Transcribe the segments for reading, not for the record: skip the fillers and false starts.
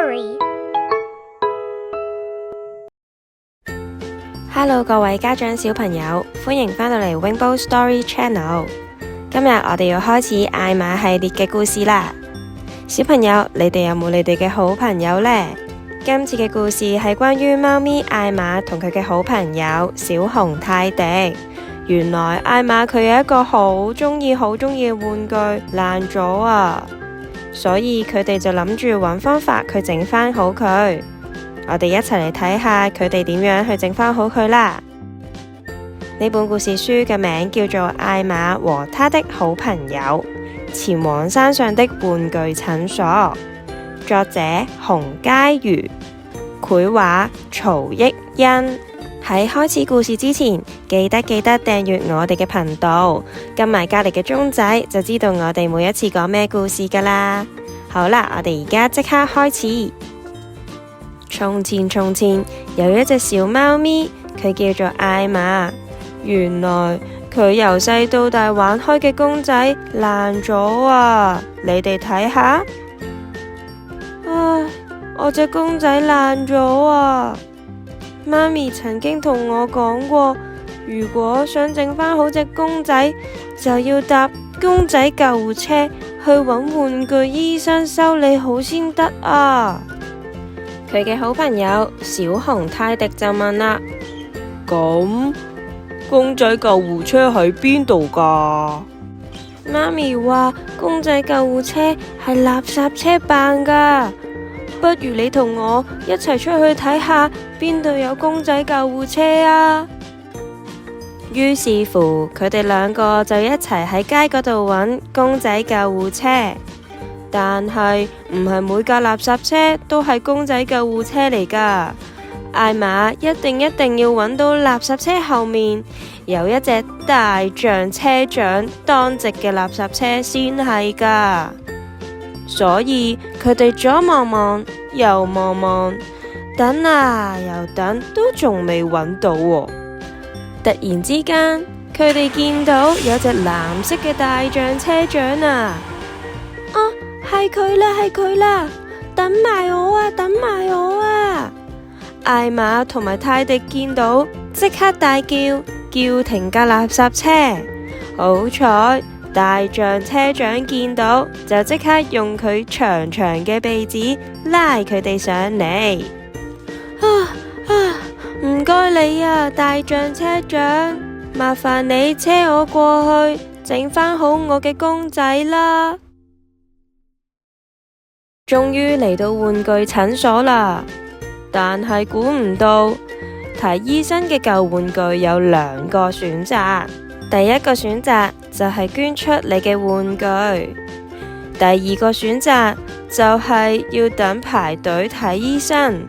Story。Hello， 各位家長小朋友，歡迎返到嚟 Rainbow Story Channel。今日我哋要開始艾瑪系列嘅故事啦。小朋友，你哋有冇你哋嘅好朋友呢？今次嘅故事係關於貓咪艾瑪同佢嘅好朋友小熊泰迪。原來艾瑪佢有一個好中意嘅玩具爛咗啊，所以佢哋就諗住揾方法去整返好佢。我哋一齊嚟睇下佢哋點樣去整返好佢啦。呢本故事書嘅名叫做《艾瑪和他的好朋友前往山上的玩具診所》，作者洪佳瑜，繪畫曹益欣。喺開始故事之前，記得訂閱我哋嘅頻道，撳埋隔籬嘅鐘仔，就知道我哋每一次講咩故事噶啦。好啦，我哋而家即刻開始。從前有一隻小貓咪，佢叫做艾瑪。原來佢由細到大玩開嘅公仔爛咗啊！你哋睇下，唉，我隻公仔爛咗啊！媽咪曾經同我講過，如果想整返好隻公仔，就要搭公仔救護車去揾玩具醫生修理好先得啊！佢嘅好朋友小熊泰迪就問啦：咁公仔救護車喺邊度㗎？媽咪話公仔救護車係垃圾車扮㗎。不如你同我一齊出去睇下邊度有公仔救護車啊！於是乎，佢哋兩個就一齊喺街嗰度揾公仔救護車。但係唔係每架垃圾車都係公仔救護車嚟㗎。艾瑪一定要揾到垃圾車後面有一隻大象車長當值嘅垃圾車先係㗎。所以佢哋左望右望，等啊又等，都仲未揾到喎。突然之間，佢哋見到有隻藍色嘅大象車長啊！係佢啦！等埋我啊！艾瑪同埋泰迪見到，即刻大叫停架垃圾車。好彩！大象車長見到就即刻用佢長嘅鼻子拉佢哋上嚟。唔該你啊，大象車長，麻煩你車我過去整返好我嘅公仔啦。終於嚟到玩具診所啦，但係估唔到睇醫生嘅舊玩具有兩個選擇。第一個選擇就係捐出你嘅玩具，第二個選擇就係要等排隊睇醫生。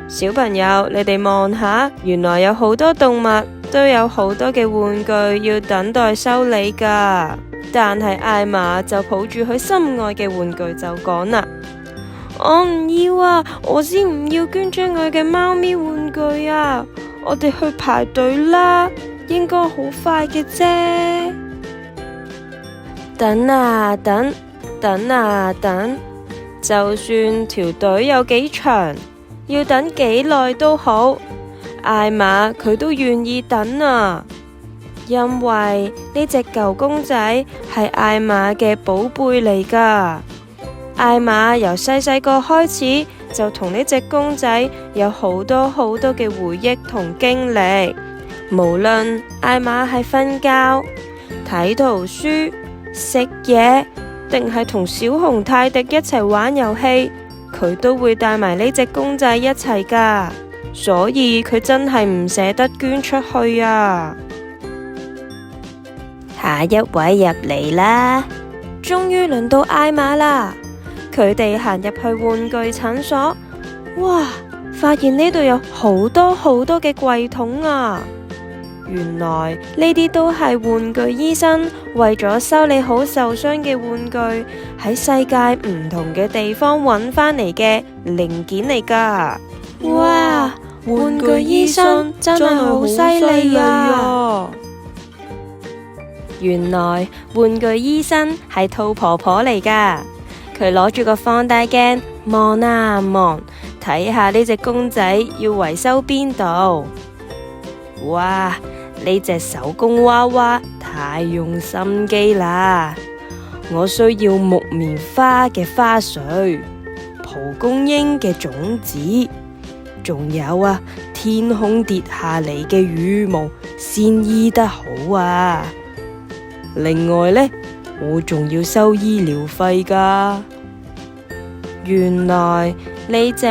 小朋友，你哋望下，原來有好多動物都有好多嘅玩具要等待修理㗎。但係艾瑪就抱住佢心愛嘅玩具就講啦：我唔要啊，我先唔要捐出我嘅貓咪玩具啊！我哋去排隊啦，應該好快嘅啫。等啊等，就算條隊有幾長，要等幾耐都好，艾瑪佢都願意等啊。因為呢隻舊公仔係艾瑪嘅寶貝嚟㗎。艾瑪由細個開始就同呢隻公仔有好多嘅回憶同經歷。無論艾瑪係瞓覺、睇圖書、食嘢，定係同小熊泰迪一齊玩遊戲，佢都會帶埋呢隻公仔一齊㗎。所以佢真係唔捨得捐出去啊！下一位入嚟啦，終於輪到艾瑪啦。佢哋行入去玩具診所，哇！發現呢度有好多嘅櫃桶啊！原來呢啲都係玩具醫生為咗修理好受傷嘅玩具，喺世界唔同嘅地方揾返嚟嘅零件嚟㗎。哇！玩具醫生真係好犀利啊！原來玩具醫生係兔婆婆嚟㗎。佢攞住個放大鏡望啊望，睇下呢隻公仔要維修邊度。哇！呢隻手工娃娃太用心機啦！我需要木棉花嘅花絮、蒲公英嘅種子，仲有啊，天空跌下嚟嘅羽毛先醫得好啊！另外呢，我仲要收醫療費㗎。原來呢隻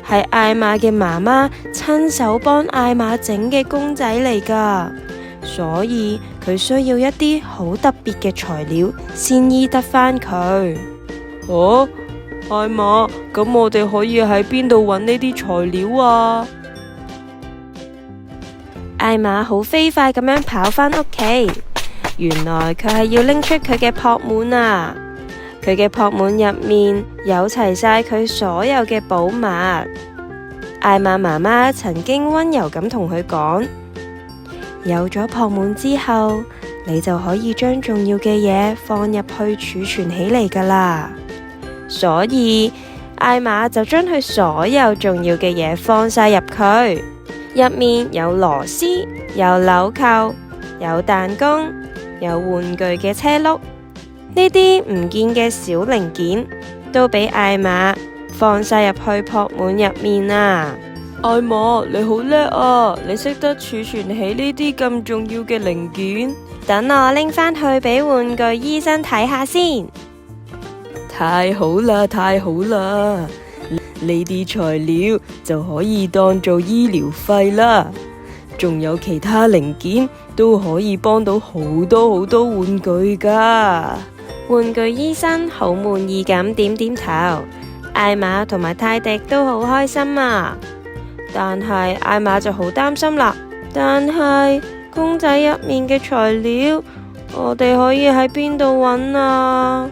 係艾瑪嘅媽媽親手幫艾瑪整嘅公仔嚟㗎，所以佢需要一啲好特別嘅材料先醫得返佢。艾瑪，咁我哋可以喺邊度揾呢啲材料啊？艾瑪好飛快咁樣跑返屋企，原來佢係要拎出佢嘅撲滿啊！佢嘅撲滿入面有齊晒佢所有嘅寶物。艾瑪媽媽曾經溫柔咁同佢講：有咗撲滿之後，你就可以將重要嘅嘢放入去儲存起嚟㗎啦。所以艾瑪就將佢所有重要嘅嘢放晒入佢，入面有螺絲，有紐扣，有彈弓，有玩具嘅車轆，呢啲唔見嘅小零件都俾艾瑪放晒入去撲滿入面啊！艾瑪，你好叻啊！你識得儲存起呢啲咁重要嘅零件，等我拎返去俾玩具醫生睇下先。太好啦，太好啦！呢啲材料就可以當做醫療費啦，仲有其他零件都可以幫到好多好多玩具噶。玩具醫生好滿意咁點點頭，艾瑪同埋泰迪都好開心啊。但係艾瑪就好擔心啦。但係公仔入面嘅材料，我哋可以喺邊度揾啊？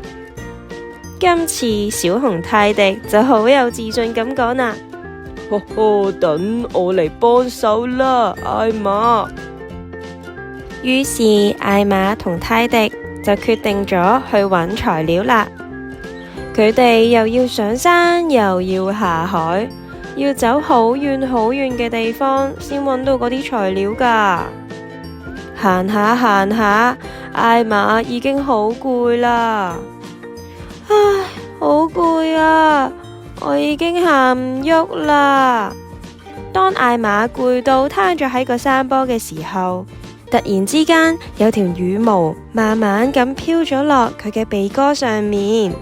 今次小熊泰迪就好有自信咁講啦，等我嚟幫手啦，艾瑪。於是艾瑪同泰迪就決定咗去揾材料啦。佢哋又要上山，又要下海，要走好遠好遠嘅地方先揾到嗰啲材料噶。行下行下，艾瑪已經好攰啦。唉，好攰啊！我已經行唔喐啦。當艾瑪攰到攤咗喺個山坡嘅時候，突然之間有條羽毛慢慢咁飄咗落佢嘅鼻哥上面，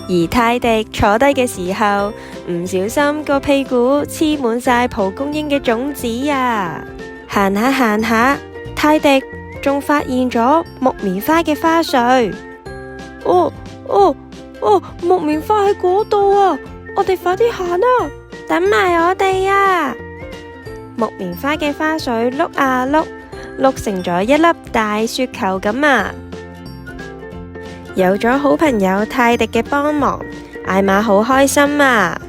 而泰迪坐低嘅時候，唔小心個屁股黐滿晒蒲公英嘅種子啊！行下行下，泰迪仲發現咗木棉花嘅花絮。木棉花喺嗰度啊！我哋快啲行啊！等埋我哋啊！木棉花嘅花絮碌啊碌，碌成咗一粒大雪球咁啊！有咗好朋友泰迪嘅幫忙，艾瑪好開心啊！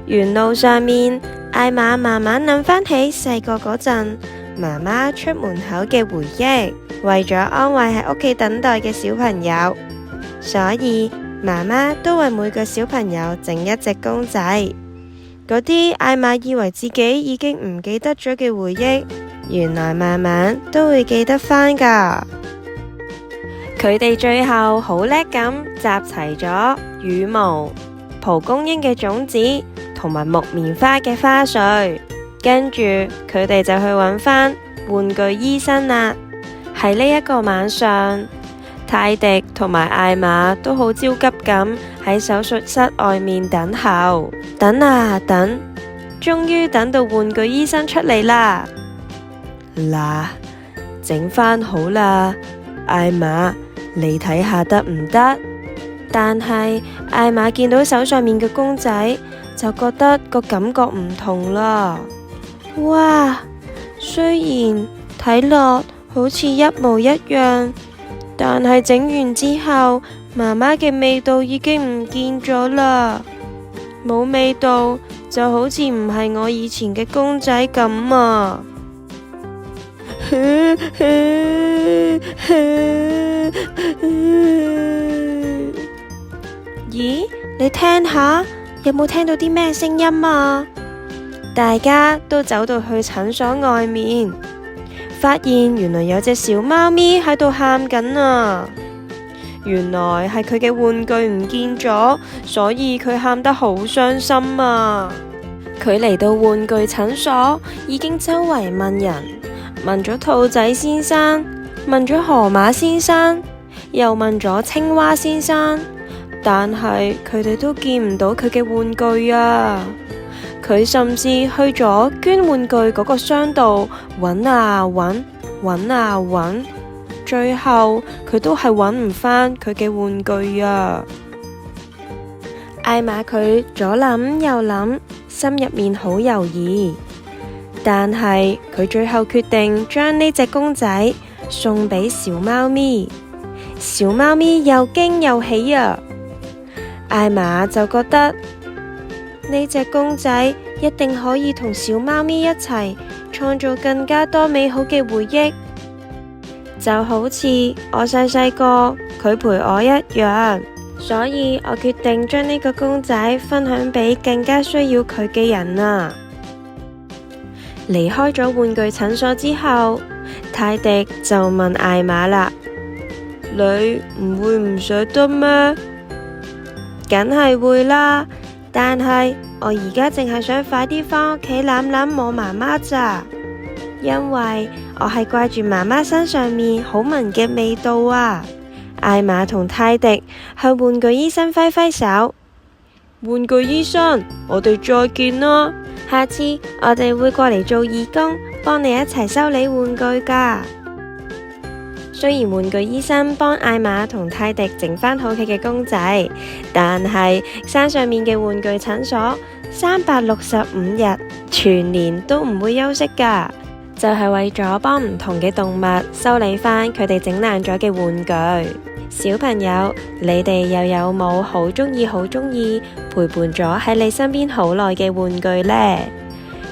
沿路上面，艾瑪慢慢諗返起細個嗰陣媽媽出門口嘅回憶，為咗安慰喺屋企等待嘅小朋友，所以媽媽都為每個小朋友整一隻公仔。嗰啲艾瑪以為自己已經唔記得咗嘅回憶，原來慢慢都會記得返㗎。佢哋最後好叻咁集齊咗羽毛、蒲公英嘅種子同埋木棉花嘅花絮，跟住佢哋就去揾返玩具醫生啦。喺呢一個晚上，泰迪同埋艾瑪都好焦急咁喺手術室外面等候，等啊等，終於等到玩具醫生出嚟啦。嗱，整返好啦，艾瑪，你睇下得唔得？但係艾瑪見到手上面嘅公仔，就覺得個感覺唔同啦。哇，雖然睇落好似一模一樣，但係整完之後，媽媽嘅味道已經唔見咗啦。冇味道，就好似唔係我以前嘅公仔咁啊！咦，你聽下，有冇聽到啲咩聲音啊？大家都走到去診所外面，發現原來有隻小貓咪喺度喊緊啊！原來係佢嘅玩具唔見咗，所以佢喊得好傷心啊！佢嚟到玩具診所，已經周圍問人，問咗兔仔先生，問咗河馬先生，又問咗青蛙先生，但係佢哋都見唔到佢嘅玩具啊！佢甚至去咗捐玩具嗰個箱度揾啊揾，揾啊揾，最後佢都係揾唔返佢嘅玩具啊！艾瑪佢左諗右諗，心入面好猶豫，但係佢最後決定將呢隻公仔送俾小貓咪。小貓咪又驚又喜啊！艾瑪就覺得呢隻公仔一定可以同小貓咪一齊創造更加多美好嘅回憶，就好似我細個佢陪我一樣，所以我決定將呢個公仔分享俾更加需要佢嘅人啊！離開咗玩具診所之後，泰迪就問艾瑪啦：你唔會唔捨得咩？梗係會啦，但係我而家淨係想快啲返屋企攬攬我媽媽咋，因為我係掛住媽媽身上面好聞嘅味道啊！艾瑪同泰迪向玩具醫生揮揮手，玩具醫生，我哋再見啦！下次我哋會過嚟做義工，幫你一齊修理玩具噶。雖然玩具醫生幫艾瑪同泰迪整返好佢嘅公仔，但係山上面嘅玩具診所365日全年都唔會休息噶，就係為咗幫唔同嘅動物修理返佢哋整爛咗嘅玩具。小朋友，你哋又有冇好鍾意陪伴咗喺你身邊好耐嘅玩具呢？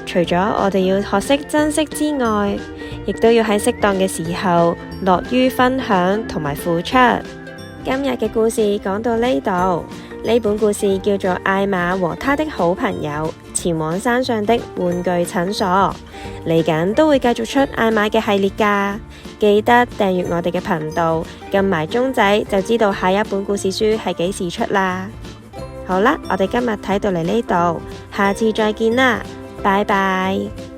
除咗我哋要學識珍惜之外，亦都要喺適當嘅時候樂於分享同埋付出。今日嘅故事講到呢度，呢本故事叫做《艾瑪和他的好朋友前往山上的玩具診所》，嚟緊都會繼續出艾瑪嘅系列㗎。記得訂閱我哋嘅頻道，撳埋鐘仔就知道下一本故事書係幾時出啦。好啦，我哋今日睇到嚟呢度，下次再見啦，拜拜。